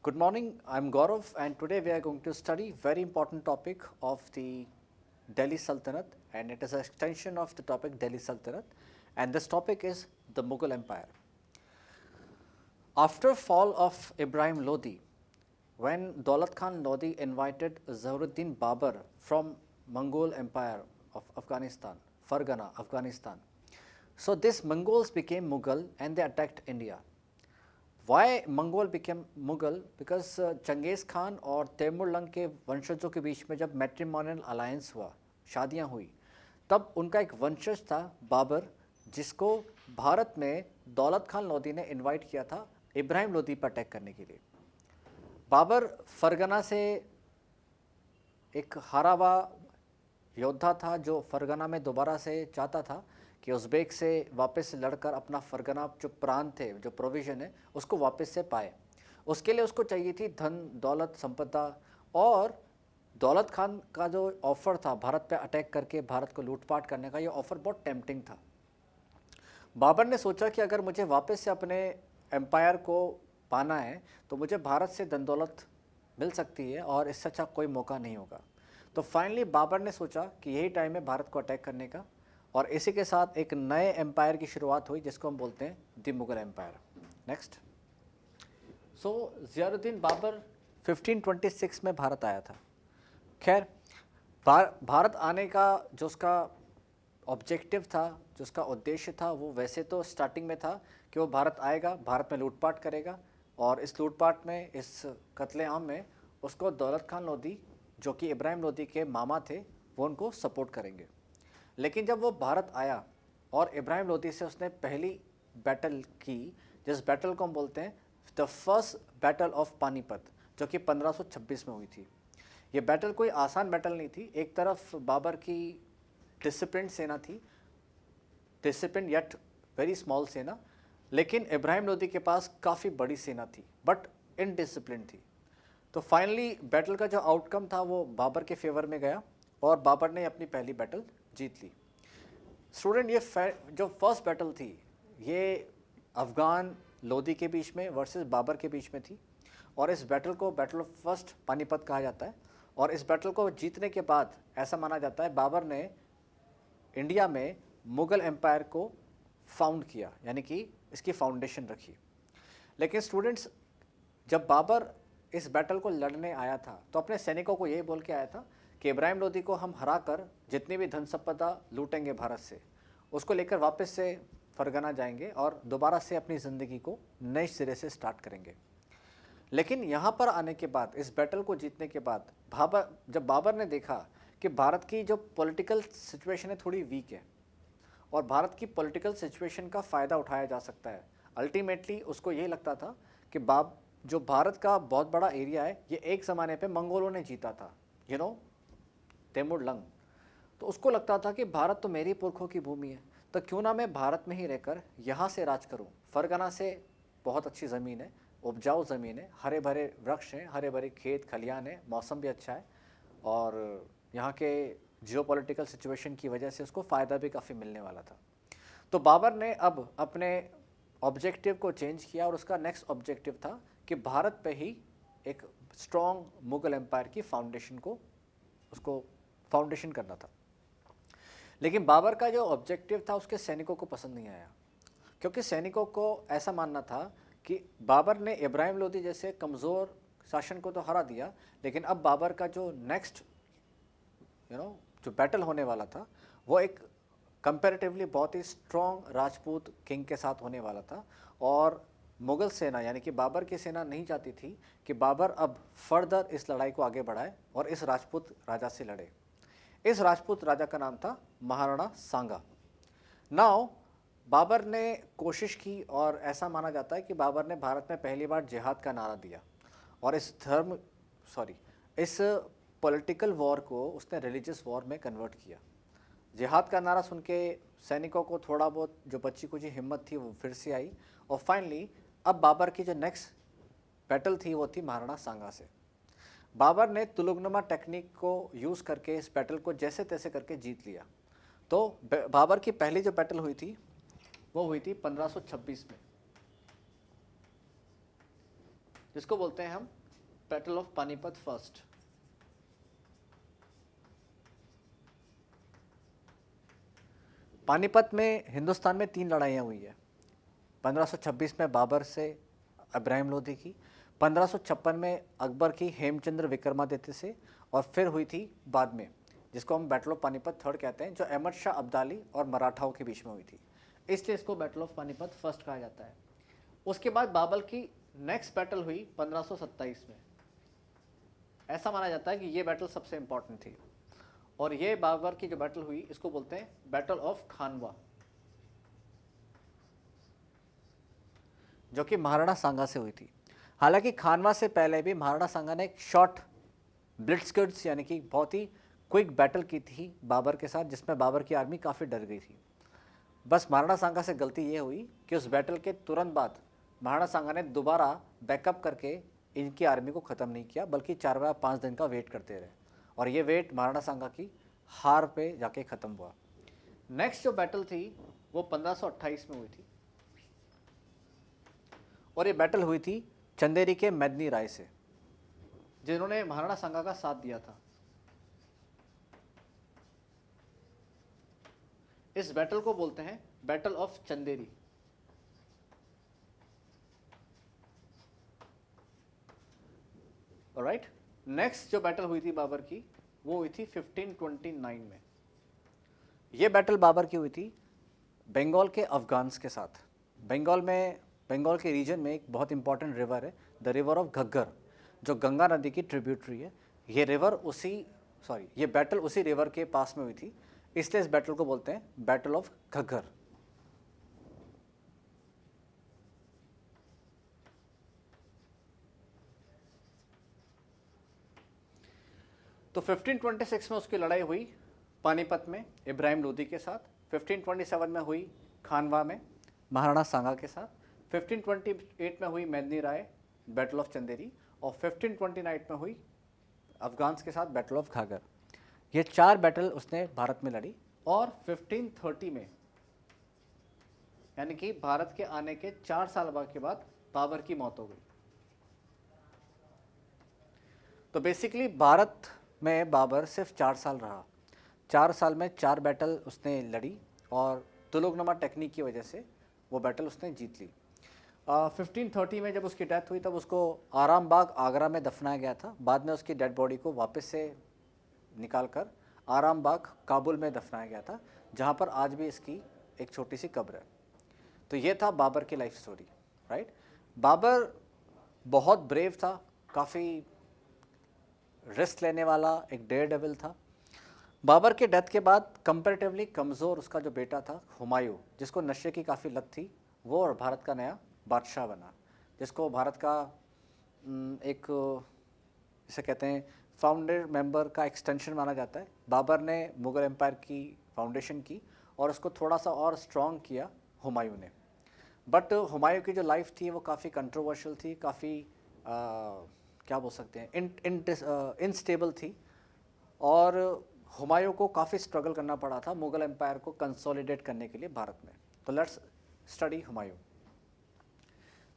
Good morning, I'm Gaurav and today we are going to study very important topic of the Delhi Sultanate, and it is an extension of the topic Delhi Sultanate, and this topic is the Mughal Empire. After fall of Ibrahim Lodi, when Daulat Khan Lodi invited Zahiruddin Babur from Mongol Empire of Afghanistan, Fargana, Afghanistan. So these Mongols became Mughal and they attacked India. Why Mongol became Mughal? Because Changez Khan और Taimur lung के वंशजों के बीच में जब matrimonial alliance हुआ, शादियां हुई, तब उनका एक वंशज था बाबर, जिसको भारत में दौलत खान लोदी ने इनवाइट किया था इब्राहिम लोदी पर अटैक करने के लिए। बाबर फरगना से एक हारा हुआ योद्धा था जो फरगना में दोबारा से चाहता था कि उज़्बेक से वापस लड़कर अपना फरगना जो प्रांत थे, जो प्रोविज़न है, उसको वापस से पाए। उसके लिए उसको चाहिए थी धन दौलत संपदा, और दौलत खान का जो ऑफ़र था भारत पे अटैक करके भारत को लूटपाट करने का, ये ऑफ़र बहुत टेम्पटिंग था। बाबर ने सोचा कि अगर मुझे वापस से अपने एम्पायर को पाना है तो मुझे भारत से धन दौलत मिल सकती है और इससे अच्छा कोई मौका नहीं होगा। तो फाइनली बाबर ने सोचा कि यही टाइम है भारत को अटैक करने का, और इसी के साथ एक नए एम्पायर की शुरुआत हुई जिसको हम बोलते हैं द मुगल एम्पायर। नेक्स्ट, सो ज़ियारुद्दीन बाबर 1526 में भारत आया था। खैर, भारत आने का जो उसका ऑब्जेक्टिव था, जो उसका उद्देश्य था, वो वैसे तो स्टार्टिंग में था कि वो भारत आएगा, भारत में लूटपाट करेगा, और इस लूटपाट में, इस कत्लेआम में उसको दौलत खान लोदी, जो कि इब्राहिम लोदी के मामा थे, वो उनको सपोर्ट करेंगे। लेकिन जब वो भारत आया और इब्राहिम लोदी से उसने पहली बैटल की, जिस बैटल को हम बोलते हैं the first battle of Panipat, जो कि 1526 में हुई थी। ये बैटल कोई आसान बैटल नहीं थी। एक तरफ बाबर की डिसिप्लिन सेना थी, डिसिप्लिन येट वेरी स्मॉल सेना, लेकिन इब्राहिम लोदी के पास काफ़ी बड़ी सेना थी बट इनडिसिप्लिन थी। तो फाइनली बैटल का जो आउटकम था वो बाबर के फेवर में गया और बाबर ने अपनी पहली बैटल जीत ली। स्टूडेंट, ये जो फर्स्ट बैटल थी ये अफ़गान लोदी के बीच में वर्सेस बाबर के बीच में थी, और इस बैटल को बैटल ऑफ फर्स्ट पानीपत कहा जाता है। और इस बैटल को जीतने के बाद ऐसा माना जाता है बाबर ने इंडिया में मुग़ल एम्पायर को फाउंड किया, यानी कि इसकी फाउंडेशन रखी। लेकिन स्टूडेंट्स, जब बाबर इस बैटल को लड़ने आया था तो अपने सैनिकों को यही बोल के आया था कि इब्राहिम लोदी को हम हरा कर जितनी भी धन संपदा लूटेंगे भारत से, उसको लेकर वापस से फरगना जाएंगे और दोबारा से अपनी ज़िंदगी को नए सिरे से स्टार्ट करेंगे। लेकिन यहाँ पर आने के बाद, इस बैटल को जीतने के बाद, जब बाबर ने देखा कि भारत की जो पॉलिटिकल सिचुएशन है थोड़ी वीक है और भारत की पॉलिटिकल सिचुएशन का फ़ायदा उठाया जा सकता है, अल्टीमेटली उसको ये लगता था कि जो भारत का बहुत बड़ा एरिया है ये एक ज़माने पे मंगोलों ने जीता था, तैमूर लंग। तो उसको लगता था कि भारत तो मेरी पुरखों की भूमि है, तो क्यों ना मैं भारत में ही रहकर यहाँ से राज करूँ। फरगना से बहुत अच्छी ज़मीन है, उपजाऊ ज़मीन है, हरे भरे वृक्ष हैं, हरे भरे खेत खलियान है, मौसम भी अच्छा है, और यहाँ के जियोपॉलिटिकल सिचुएशन की वजह से उसको फ़ायदा भी काफ़ी मिलने वाला था। तो बाबर ने अब अपने ऑब्जेक्टिव को चेंज किया और उसका नेक्स्ट ऑब्जेक्टिव था कि भारत पे ही एक स्ट्रॉन्ग मुग़ल एम्पायर की उसको फाउंडेशन करना था। लेकिन बाबर का जो ऑब्जेक्टिव था उसके सैनिकों को पसंद नहीं आया, क्योंकि सैनिकों को ऐसा मानना था कि बाबर ने इब्राहिम लोदी जैसे कमज़ोर शासन को तो हरा दिया, लेकिन अब बाबर का जो नेक्स्ट जो बैटल होने वाला था वो एक कंपैरेटिवली बहुत ही स्ट्रॉन्ग राजपूत किंग के साथ होने वाला था। और मुग़ल सेना, यानी कि बाबर की सेना नहीं चाहती थी कि बाबर अब फर्दर इस लड़ाई को आगे बढ़ाए और इस राजपूत राजा से लड़े। इस राजपूत राजा का नाम था महाराणा सांगा। नाउ बाबर ने कोशिश की, और ऐसा माना जाता है कि बाबर ने भारत में पहली बार जिहाद का नारा दिया और इस पॉलिटिकल वॉर को उसने रिलीजियस वॉर में कन्वर्ट किया। जिहाद का नारा सुन के सैनिकों को थोड़ा बहुत जो बच्ची कुछ हिम्मत थी वो फिर से आई, और फाइनली अब बाबर की जो नेक्स्ट बैटल थी वो थी महाराणा सांगा से। बाबर ने तुलुगनुमा टेक्निक को यूज़ करके इस बैटल को जैसे तैसे करके जीत लिया। तो बाबर की पहली जो बैटल हुई थी वो हुई थी 1526 में, जिसको बोलते हैं हम battle of Panipat first. Panipat में हिंदुस्तान में 3 लड़ाइयाँ हुई है। 1526 में बाबर से इब्राहिम लोदी की, 1556 में अकबर की हेमचंद्र विक्रमादित्य से, और फिर हुई थी बाद में, जिसको हम बैटल ऑफ पानीपत थर्ड कहते हैं, जो अहमद शाह अब्दाली और मराठाओं के बीच में हुई थी, इसलिए इसको बैटल ऑफ पानीपत फर्स्ट कहा जाता है। उसके बाद बाबर की नेक्स्ट बैटल हुई 1527 में। ऐसा माना जाता है कि ये बैटल सबसे इंपॉर्टेंट थी, और ये बाबर की जो बैटल हुई इसको बोलते हैं बैटल ऑफ खानवा, जो कि महाराणा सांगा से हुई थी। हालांकि खानवा से पहले भी महाराणा सांगा ने एक शॉर्ट ब्लिट्जक्रिग यानी कि बहुत ही क्विक बैटल की थी बाबर के साथ, जिसमें बाबर की आर्मी काफ़ी डर गई थी। बस महाराणा सांगा से गलती ये हुई कि उस बैटल के तुरंत बाद महाराणा सांगा ने दोबारा बैकअप करके इनकी आर्मी को ख़त्म नहीं किया, बल्कि 4 या 5 दिन का वेट करते रहे, और ये वेट महाराणा सांगा की हार पे जाके ख़त्म हुआ। नेक्स्ट जो बैटल थी वो 1528 में हुई थी, और ये बैटल हुई थी चंदेरी के मेदनी राय से, जिन्होंने महाराणा सांगा का साथ दिया था। इस बैटल को बोलते हैं battle of Chanderi. Alright, next जो बैटल हुई थी बाबर की वो हुई थी 1529 में। ये बैटल बाबर की हुई थी बंगाल के अफगान्स के साथ। बंगाल के रीजन में एक बहुत इंपॉर्टेंट रिवर है, द रिवर ऑफ घग्गर, जो गंगा नदी की ट्रिब्यूटरी है। ये बैटल उसी रिवर के पास में हुई थी, इसलिए इस बैटल को बोलते हैं बैटल ऑफ घग्गर। तो 1526 में उसकी लड़ाई हुई पानीपत में इब्राहिम लोदी के साथ, 1527 में हुई खानवा में महाराणा सांगा के साथ, 1528 में हुई मेदनी राय बैटल ऑफ चंदेरी, और 1529 में हुई अफगान्स के साथ बैटल ऑफ घाघर। ये 4 बैटल उसने भारत में लड़ी, और 1530 में यानी कि भारत के आने के 4 साल के बाद बाबर की मौत हो गई। तो बेसिकली भारत में बाबर सिर्फ 4 साल रहा। 4 साल में 4 बैटल उसने लड़ी, और तुलुगनुमा टेक्निक की वजह से वो बैटल उसने जीत ली। 1530 में जब उसकी डेथ हुई तब उसको आराम बाग आगरा में दफनाया गया था। बाद में उसकी डेड बॉडी को वापस से निकाल कर आराम बाग काबुल में दफनाया गया था, जहाँ पर आज भी इसकी एक छोटी सी कब्र है। तो ये था बाबर की लाइफ स्टोरी, राइट। बाबर बहुत ब्रेव था, काफ़ी रिस्क लेने वाला एक डेयर डेविल था। बाबर के डेथ के बाद कंपैरेटिवली कमज़ोर उसका जो बेटा था हुमायूं, जिसको नशे की काफ़ी लत थी, वो और भारत का नया बादशाह बना, जिसको भारत का एक इसे कहते हैं फाउंडर मेंबर का एक्सटेंशन माना जाता है। बाबर ने मुग़ल एम्पायर की फाउंडेशन की और उसको थोड़ा सा और स्ट्रॉन्ग किया हुमायूं ने। बट हुमायूं की जो लाइफ थी वो काफ़ी कंट्रोवर्शियल थी, काफ़ी क्या बोल सकते हैं इनस्टेबल थी, और हुमायूं को काफ़ी स्ट्रगल करना पड़ा था मुग़ल एम्पायर को कंसोलिडेट करने के लिए भारत में। तो लेट्स स्टडी हुमायूं।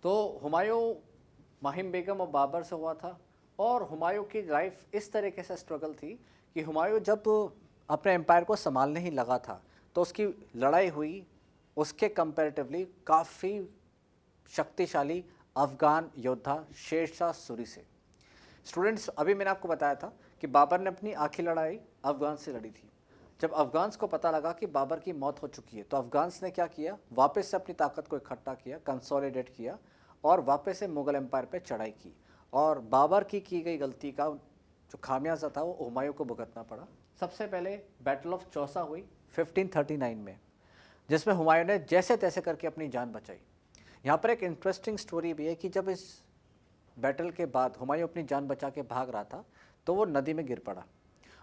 तो हुमायूं माहिम बेगम और बाबर से हुआ था, और हुमायूं की लाइफ इस तरीके से स्ट्रगल थी कि हुमायूं जब अपने एम्पायर को संभालने ही लगा था तो उसकी लड़ाई हुई उसके कंपैरेटिवली काफ़ी शक्तिशाली अफ़गान योद्धा शेरशाह सूरी से। स्टूडेंट्स, अभी मैंने आपको बताया था कि बाबर ने अपनी आखिरी लड़ाई अफ़गान से लड़ी थी। जब अफ़गान्स को पता लगा कि बाबर की मौत हो चुकी है तो अफ़गान्स ने क्या किया, वापस से अपनी ताकत को इकट्ठा किया, कंसोलिडेट किया, और वापस से मुग़ल एम्पायर पे चढ़ाई की। और बाबर की गई गलती का जो खामियाजा था वो हुमायूं को भुगतना पड़ा। सबसे पहले बैटल ऑफ चौसा हुई 1539 में, जिसमें हुमायूं ने जैसे तैसे करके अपनी जान बचाई। यहाँ पर एक इंटरेस्टिंग स्टोरी भी है कि जब इस बैटल के बाद हुमायूं अपनी जान बचा के भाग रहा था तो वो नदी में गिर पड़ा,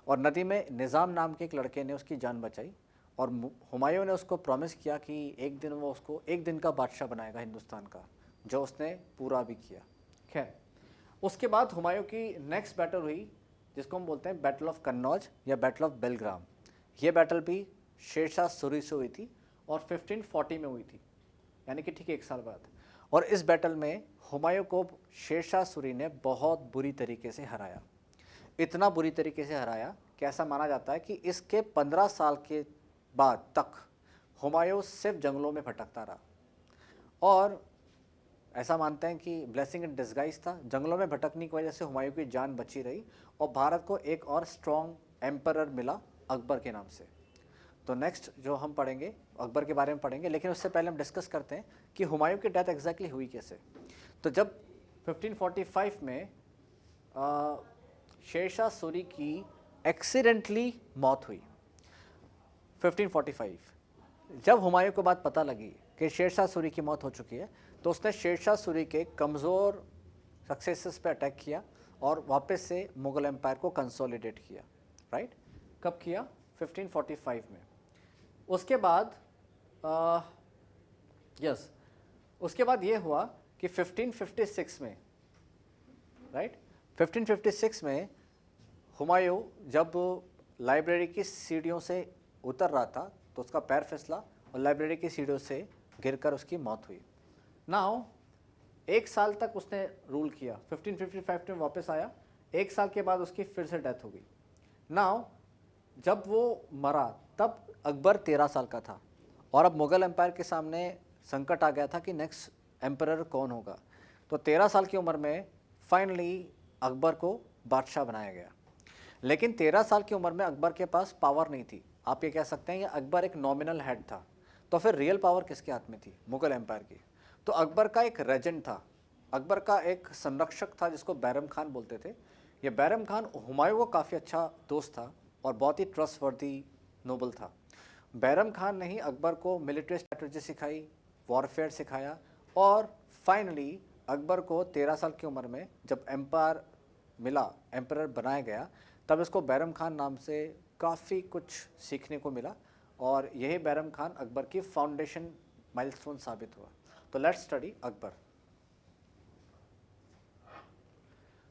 और नदी में निज़ाम नाम के एक लड़के ने उसकी जान बचाई, और हुमायूं ने उसको प्रॉमिस किया कि एक दिन वो उसको एक दिन का बादशाह बनाएगा हिंदुस्तान का, जो उसने पूरा भी किया। खैर, उसके बाद हुमायूं की नेक्स्ट बैटल हुई जिसको हम बोलते हैं बैटल ऑफ कन्नौज या बैटल ऑफ बेलग्राम। ये बैटल भी शेरशाह सूरी से हुई थी और 1540 में हुई थी, यानी कि ठीक 1 साल बाद। और इस बैटल में हुमायूं को शेरशाह सूरी ने बहुत बुरी तरीके से हराया। इतना बुरी तरीके से हराया कि ऐसा माना जाता है कि इसके 15 साल के बाद तक हुमायूं सिर्फ जंगलों में भटकता रहा, और ऐसा मानते हैं कि ब्लेसिंग इन डिस्गाइज था। जंगलों में भटकने की वजह से हुमायूं की जान बची रही और भारत को एक और स्ट्रॉन्ग एम्परर मिला अकबर के नाम से। तो नेक्स्ट जो हम पढ़ेंगे अकबर के बारे में पढ़ेंगे, लेकिन उससे पहले हम डिस्कस करते हैं कि हुमायूं की डेथ एग्जैक्टली हुई कैसे। तो जब 1545 में शेरशाह सूरी की एक्सीडेंटली मौत हुई, 1545, जब हुमायूं को बात पता लगी कि शेरशाह सूरी की मौत हो चुकी है, तो उसने शेरशाह सूरी के कमज़ोर सक्सेसेस पे अटैक किया और वापस से मुग़ल एम्पायर को कंसोलिडेट किया। राइट, कब किया? 1545 में। उसके बाद उसके बाद ये हुआ कि 1556 में, राइट, 1556 में हुमायूं जब लाइब्रेरी की सीढ़ियों से उतर रहा था तो उसका पैर फिसला और लाइब्रेरी की सीढ़ियों से गिरकर उसकी मौत हुई। नाउ 1 साल तक उसने रूल किया, 1555 में वापस आया, 1 साल के बाद उसकी फिर से डेथ हो गई। नाउ जब वो मरा तब अकबर 13 साल का था और अब मुग़ल एम्पायर के सामने संकट आ गया था कि नेक्स्ट एम्परर कौन होगा। तो 13 साल की उम्र में फाइनली अकबर को बादशाह बनाया गया। लेकिन 13 साल की उम्र में अकबर के पास पावर नहीं थी। आप ये कह सकते हैं कि अकबर एक नॉमिनल हेड था, तो फिर रियल पावर किसके हाथ में थी? मुग़ल एम्पायर की। तो अकबर का एक रेजेंट था, अकबर का एक संरक्षक था जिसको बैरम खान बोलते थे। ये बैरम खान हुमायूं को काफ़ी अच्छा दोस्त था और बहुत ही ट्रस्टवर्दी नोबल था। बैरम खान ने ही अकबर को मिलिट्री स्ट्रेटजी सिखाई, वॉरफेयर सिखाया और फाइनली अकबर को 13 साल की उम्र में जब एम्पायर मिला, एम्परर बनाया गया, तब इसको बैरम खान नाम से काफ़ी कुछ सीखने को मिला और यही बैरम खान अकबर की फाउंडेशन माइलस्टोन साबित हुआ। तो लेट्स स्टडी अकबर।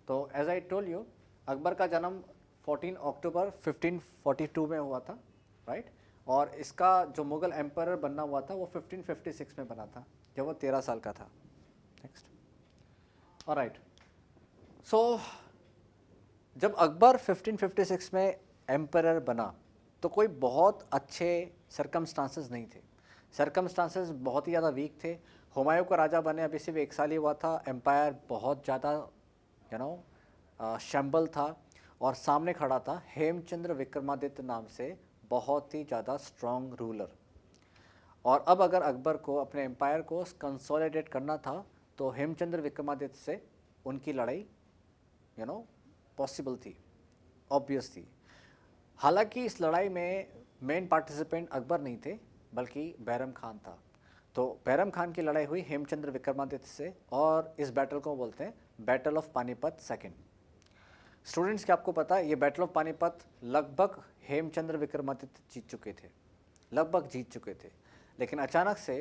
तो as I told you, Akbar का जन्म 14 अक्टूबर 1542 में हुआ था, राइट, और इसका जो मुग़ल एम्परर बनना हुआ था वो 1556 में बना था जब वो 13 साल का था। Next, alright. सो जब अकबर 1556 में एम्परर बना तो कोई बहुत अच्छे सरकमस्टांसेस नहीं थे, सरकमस्टांसेस बहुत ही ज़्यादा वीक थे। हुमायूं का राजा बने अभी सिर्फ 1 साल ही हुआ था, एम्पायर बहुत ज़्यादा शंबल था और सामने खड़ा था हेमचंद्र विक्रमादित्य नाम से बहुत ही ज़्यादा स्ट्रॉन्ग रूलर। और अब अगर अकबर को अपने एम्पायर को कंसोलिडेट करना था तो हेमचंद्र विक्रमादित्य से उनकी लड़ाई पॉसिबल थी, ऑब्वियस थी। हालांकि इस लड़ाई में मेन पार्टिसिपेंट अकबर नहीं थे बल्कि बैरम खान था। तो बैरम खान की लड़ाई हुई हेमचंद्र विक्रमादित्य से और इस बैटल को बोलते हैं battle of Panipat second. Students, क्या आपको पता है ये बैटल ऑफ पानीपत लगभग हेमचंद्र विक्रमादित्य जीत चुके थे, लगभग जीत चुके थे, लेकिन अचानक से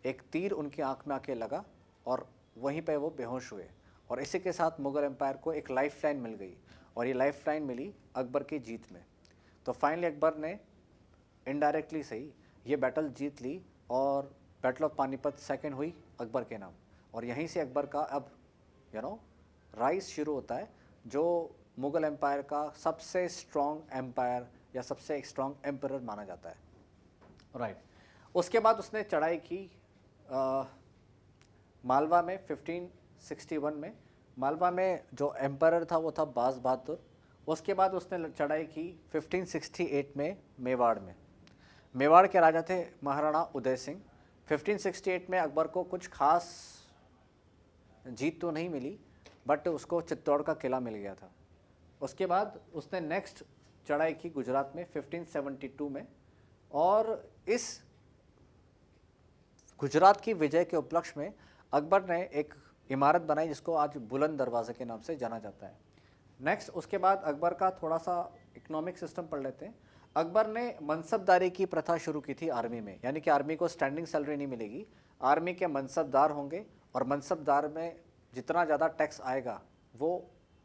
एक तीर उनकी आंख में आके लगा और वहीं पे वो बेहोश हुए और इसी के साथ मुग़ल एम्पायर को एक लाइफ लाइन मिल गई और ये लाइफ लाइन मिली अकबर की जीत में। तो फाइनली अकबर ने इनडायरेक्टली सही ये बैटल जीत ली और बैटल ऑफ पानीपत सेकंड हुई अकबर के नाम, और यहीं से अकबर का अब राइज शुरू होता है जो मुग़ल एम्पायर का सबसे स्ट्रॉन्ग एम्पायर या सबसे स्ट्रॉन्ग एम्परर माना जाता है, राइट। उसके बाद उसने चढ़ाई की मालवा में 1561 में। मालवा में जो एम्परर था वो था बाज बहादुर। उसके बाद उसने चढ़ाई की 1568 में मेवाड़ में। मेवाड़ के राजा थे महाराणा उदय सिंह। 1568 में अकबर को कुछ खास जीत तो नहीं मिली बट उसको चित्तौड़ का किला मिल गया था। उसके बाद उसने नेक्स्ट चढ़ाई की गुजरात में 1572 में और इस गुजरात की विजय के उपलक्ष्य में अकबर ने एक इमारत बनाई जिसको आज बुलंद दरवाज़े के नाम से जाना जाता है। नेक्स्ट उसके बाद अकबर का थोड़ा सा इकोनॉमिक सिस्टम पढ़ लेते हैं। अकबर ने मनसबदारी की प्रथा शुरू की थी आर्मी में, यानी कि आर्मी को स्टैंडिंग सैलरी नहीं मिलेगी, आर्मी के मनसबदार होंगे और मनसबदार में जितना ज़्यादा टैक्स आएगा वो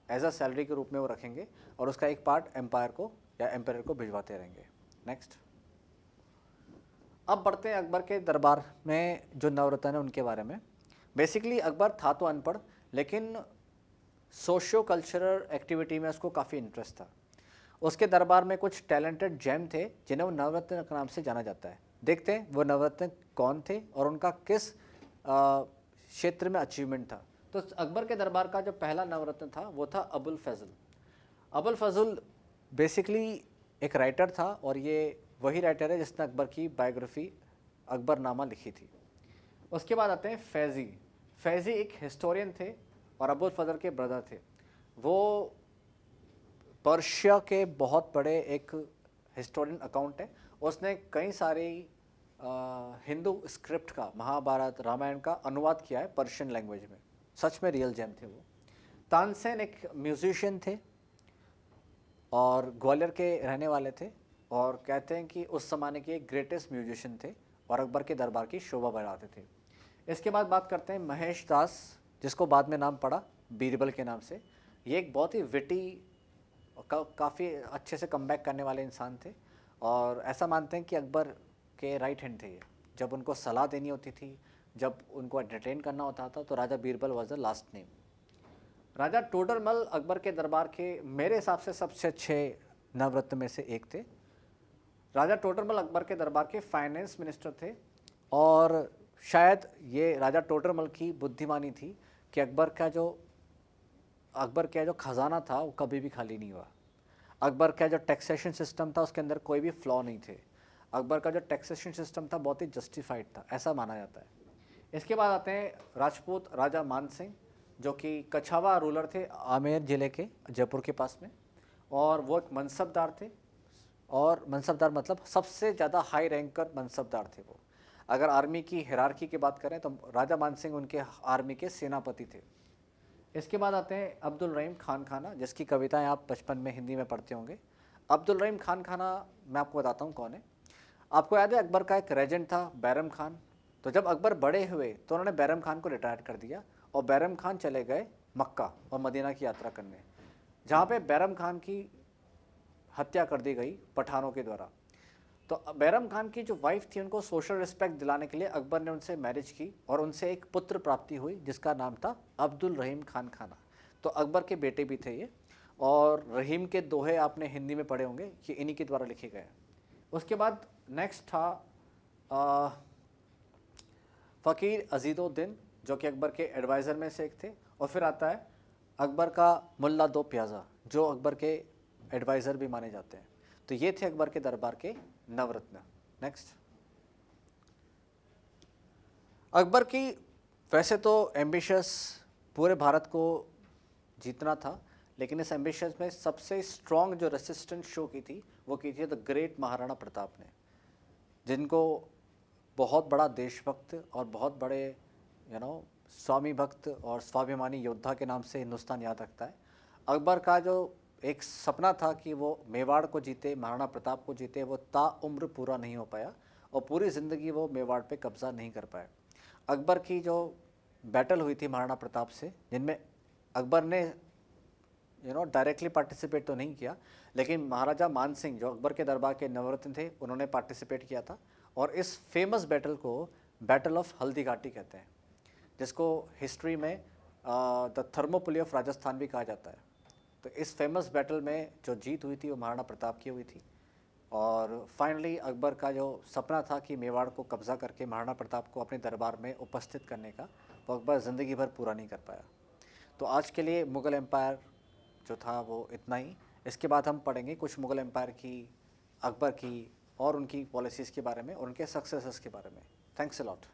एज अ सैलरी के रूप में वो रखेंगे और उसका एक पार्ट एम्पायर को या एम्पायर को भिजवाते रहेंगे। नेक्स्ट, अब बढ़ते हैं अकबर के दरबार में जो नवरत्न है उनके बारे में। बेसिकली अकबर था तो अनपढ़, लेकिन सोशियो कल्चरल एक्टिविटी में उसको काफ़ी इंटरेस्ट था। उसके दरबार में कुछ टैलेंटेड जेम थे जिन्हें वो नवरत्न के नाम से जाना जाता है। देखते हैं वो नवरत्न कौन थे और उनका किस क्षेत्र में अचीवमेंट था। तो अकबर के दरबार का जो पहला नवरत्न था वो था अबुल फजल। अबुल फजल बेसिकली एक राइटर था और ये वही राइटर है जिसने अकबर की बायोग्राफी अकबरनामा लिखी थी। उसके बाद आते हैं फैज़ी। फैज़ी एक हिस्टोरियन थे और अबुल फजल के ब्रदर थे। वो पर्शिया के बहुत बड़े एक हिस्टोरियन अकाउंट है। उसने कई सारी हिंदू स्क्रिप्ट का, महाभारत रामायण का अनुवाद किया है पर्शियन लैंग्वेज में। सच में रियल जेम थे वो। तानसेन एक म्यूजिशियन थे और ग्वालियर के रहने वाले थे और कहते हैं कि उस ज़माने के ग्रेटेस्ट म्यूजिशियन थे और अकबर के दरबार की शोभा बढ़ाते थे। इसके बाद बात करते हैं महेश दास, जिसको बाद में नाम पड़ा बीरबल के नाम से। ये एक बहुत ही विटी काफ़ी अच्छे से कमबैक करने वाले इंसान थे और ऐसा मानते हैं कि अकबर के राइट हैंड थे ये। जब उनको सलाह देनी होती थी, जब उनको एंटरटेन करना होता था, तो Raja Birbal was the last name. Raja Todarmal Akbar के दरबार के मेरे हिसाब से सबसे अच्छे नवरत्न में से एक थे। राजा टोडरमल अकबर के दरबार के फाइनेंस मिनिस्टर थे और शायद ये राजा टोडरमल की बुद्धिमानी थी कि अकबर का जो ख़जाना था वो कभी भी खाली नहीं हुआ। अकबर का जो टैक्सेशन सिस्टम था उसके अंदर कोई भी फ्लॉ नहीं थे। अकबर का जो टैक्सेशन सिस्टम था बहुत ही जस्टिफाइड था, ऐसा माना जाता है। इसके बाद आते हैं राजपूत राजा मान सिंह, जो कि कछावा रूलर थे आमेर ज़िले के, जयपुर के पास में। और वो एक मनसबदार थे, और मनसबदार मतलब सबसे ज़्यादा हाई रैंकर मनसबदार थे वो। अगर आर्मी की हिरार्की की बात करें तो राजा मान सिंह उनके आर्मी के सेनापति थे। इसके बाद आते हैं अब्दुल रहीम खान खाना, जिसकी कविताएं आप बचपन में हिंदी में पढ़ते होंगे। अब्दुल रहीम खान खाना मैं आपको बताता हूँ कौन है। आपको याद है अकबर का एक रेजेंट था बैरम खान। तो जब अकबर बड़े हुए तो उन्होंने बैरम खान को रिटायर कर दिया और बैरम खान चले गए मक्का और मदीना की यात्रा करने, जहाँ पे बैरम खान की हत्या कर दी गई पठानों के द्वारा। तो बैरम खान की जो वाइफ थी उनको सोशल रिस्पेक्ट दिलाने के लिए अकबर ने उनसे मैरिज की और उनसे एक पुत्र प्राप्ति हुई जिसका नाम था अब्दुल रहीम खान खाना। तो अकबर के बेटे भी थे ये। और रहीम के दोहे आपने हिंदी में पढ़े होंगे कि इन्हीं के द्वारा लिखे गए। उसके बाद नेक्स्ट था फ़कीर अजीदुद्दीन, जो कि अकबर के एडवाइज़र में से एक थे। और फिर आता है अकबर का मुल्ला दो प्याज़ा, जो अकबर के एडवाइज़र भी माने जाते हैं। तो ये थे अकबर के दरबार के नवरत्न। नेक्स्ट, अकबर की वैसे तो एम्बिशियस पूरे भारत को जीतना था, लेकिन इस एम्बिशंस में सबसे स्ट्रॉन्ग जो रेसिस्टेंस शो की थी वो की थी द ग्रेट महाराणा प्रताप ने, जिनको बहुत बड़ा देशभक्त और बहुत बड़े स्वामी भक्त और स्वाभिमानी योद्धा के नाम से हिंदुस्तान याद रखता है। अकबर का जो एक सपना था कि वो मेवाड़ को जीते, महाराणा प्रताप को जीते, वो ताउम्र पूरा नहीं हो पाया और पूरी ज़िंदगी वो मेवाड़ पे कब्ज़ा नहीं कर पाए। अकबर की जो बैटल हुई थी महाराणा प्रताप से, जिनमें अकबर ने डायरेक्टली पार्टिसिपेट तो नहीं किया, लेकिन महाराजा मान सिंह जो अकबर के दरबार के नवरत्न थे उन्होंने पार्टिसिपेट किया था। और इस फेमस बैटल को बैटल ऑफ हल्दी घाटी कहते हैं, जिसको हिस्ट्री में द थर्मोपुली ऑफ राजस्थान भी कहा जाता है। तो इस फेमस बैटल में जो जीत हुई थी वो महाराणा प्रताप की हुई थी। और फाइनली अकबर का जो सपना था कि मेवाड़ को कब्ज़ा करके महाराणा प्रताप को अपने दरबार में उपस्थित करने का, वो अकबर ज़िंदगी भर पूरा नहीं कर पाया। तो आज के लिए मुग़ल एम्पायर जो था वो इतना ही। इसके बाद हम पढ़ेंगे कुछ मुग़ल एम्पायर की, अकबर की और उनकी पॉलिसीज़ के बारे में और उनके सक्सेसेस के बारे में। Thanks a lot.